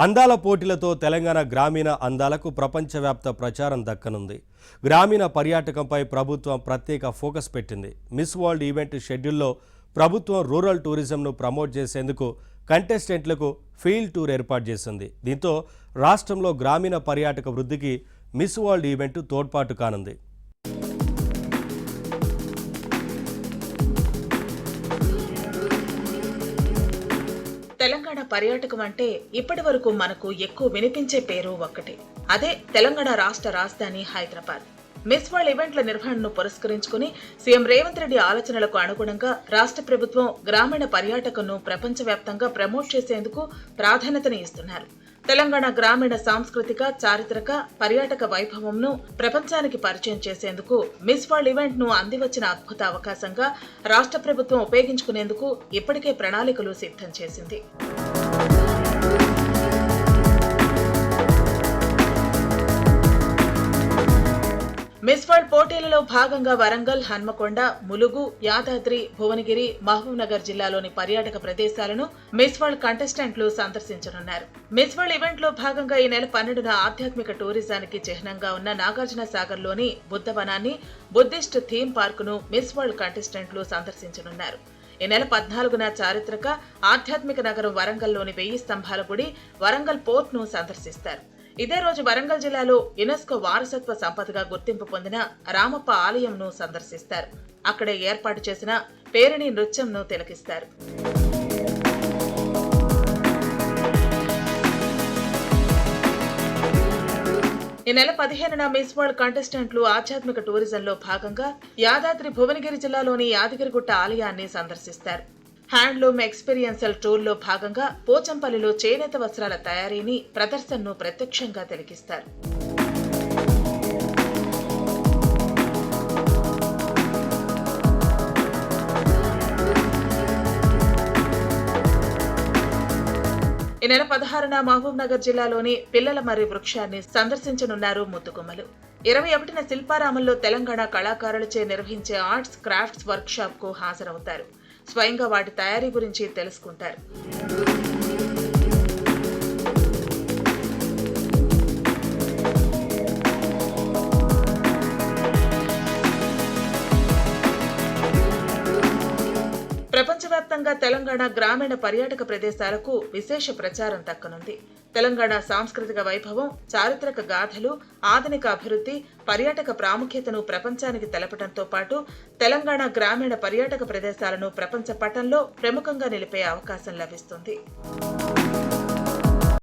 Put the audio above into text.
అందాల పోటీలతో తెలంగాణ గ్రామీణ అందాలకు ప్రపంచవ్యాప్త ప్రచారం దక్కనుంది. గ్రామీణ పర్యాటకంపై ప్రభుత్వం ప్రత్యేక ఫోకస్ పెట్టింది. మిస్ వరల్డ్ ఈవెంట్ షెడ్యూల్లో ప్రభుత్వం రూరల్ టూరిజంను ప్రమోట్ చేసేందుకు కంటెస్టెంట్లకు ఫీల్డ్ టూర్ ఏర్పాటు చేసింది. దీంతో రాష్ట్రంలో గ్రామీణ పర్యాటక వృద్ధికి మిస్ వరల్డ్ ఈవెంట్ తోడ్పాటు కానుంది. తెలంగాణ పర్యాటకం అంటే ఇప్పటి వరకు మనకు ఎక్కువ వినిపించే పేరు ఒక్కటే, అదే తెలంగాణ రాష్ట్ర రాజధాని హైదరాబాద్. మిస్ వరల్డ్ ఈవెంట్ల నిర్వహణను పురస్కరించుకుని సీఎం రేవంత్ రెడ్డి ఆలోచనలకు అనుగుణంగా రాష్ట్ర ప్రభుత్వం గ్రామీణ పర్యాటకంను ప్రపంచవ్యాప్తంగా ప్రమోట్ చేసేందుకు ప్రాధాన్యతని ఇస్తున్నారు. తెలంగాణ గ్రామీణ సాంస్కృతిక, చారిత్రక, పర్యాటక వైభవంను ప్రపంచానికి పరిచయం చేసేందుకు మిస్ వరల్డ్ ఈవెంట్ ను అందివచ్చిన అద్భుత అవకాశంగా రాష్ట్ర ప్రభుత్వం ఉపయోగించుకునేందుకు ఇప్పటికే ప్రణాళికలు సిద్ధం చేసింది. మిస్ వరల్డ్ పోటీలలో భాగంగా వరంగల్, హన్మకొండ, ములుగు, యాదాద్రి, భువనగిరి, మహబూబ్ నగర్ జిల్లాలోని పర్యాటక ప్రదేశాలను మిస్ వరల్డ్ కంటెస్టెంట్లు సందర్శించనున్నారు. మిస్ వరల్డ్ ఈవెంట్ లో భాగంగా ఈ నెల 12న ఆధ్యాత్మిక టూరిజానికి చిహ్నంగా ఉన్న నాగార్జున సాగర్ లోని బుద్ధవనాన్ని, బుద్ధిస్ట్ థీమ్ పార్క్ ను మిస్ వరల్డ్ కంటెస్టెంట్లు సందర్శించనున్నారు. ఈ నెల 14న చారిత్రక, ఆధ్యాత్మిక నగరం వరంగల్లోని 1000 స్తంభాల గుడి, వరంగల్ పోర్ట్ ను సందర్శిస్తారు. ఇదే రోజు వరంగల్ జిల్లాలో యునెస్కో వారసత్వ సంపదగా గుర్తింపు పొందిన రామప్ప ఆలయంను సందర్శిస్తారు. అక్కడే ఏర్పాటు చేసిన పేరిణి నృత్యంను తిలకిస్తారు. ఈ నెల 15న మిస్ వరల్డ్ కంటెస్టెంట్లు ఆధ్యాత్మిక టూరిజంలో భాగంగా యాదాద్రి, భువనగిరి జిల్లాలోని యాదగిరిగుట్ట ఆలయాన్ని సందర్శిస్తారు. హ్యాండ్లూమ్ ఎక్స్పీరియన్షియల్ టూర్లో భాగంగా పోచంపల్లిలో చేనేత వస్త్రాల తయారీని, ప్రదర్శనను ప్రత్యక్షంగా తిలకిస్తారు. ఈ నెల 16న మహబూబ్ నగర్ జిల్లాలోని పిల్లల మర్రి వృక్షాన్ని సందర్శించనున్నారు ముద్దుగుమ్మలు. 21న శిల్పారామంలో తెలంగాణ కళాకారులచే నిర్వహించే ఆర్ట్స్ క్రాఫ్ట్స్ వర్క్ షాప్ కు హాజరవుతారు. స్వయంగా వాటి తయారీ గురించి తెలుసుకుంటారు. ప్రపంచవ్యాప్తంగా తెలంగాణ గ్రామీణ పర్యాటక ప్రదేశాలకు విశేష ప్రచారం దక్కనుంది. తెలంగాణ సాంస్కృతిక వైభవం, చారిత్రక గాథలు, ఆధునిక అభివృద్ధి, పర్యాటక ప్రాముఖ్యతను ప్రపంచానికి తెలపడంతో పాటు తెలంగాణ గ్రామీణ పర్యాటక ప్రదేశాలను ప్రపంచ పటంలో ప్రముఖంగా నిలిపే అవకాశం లభిస్తుంది.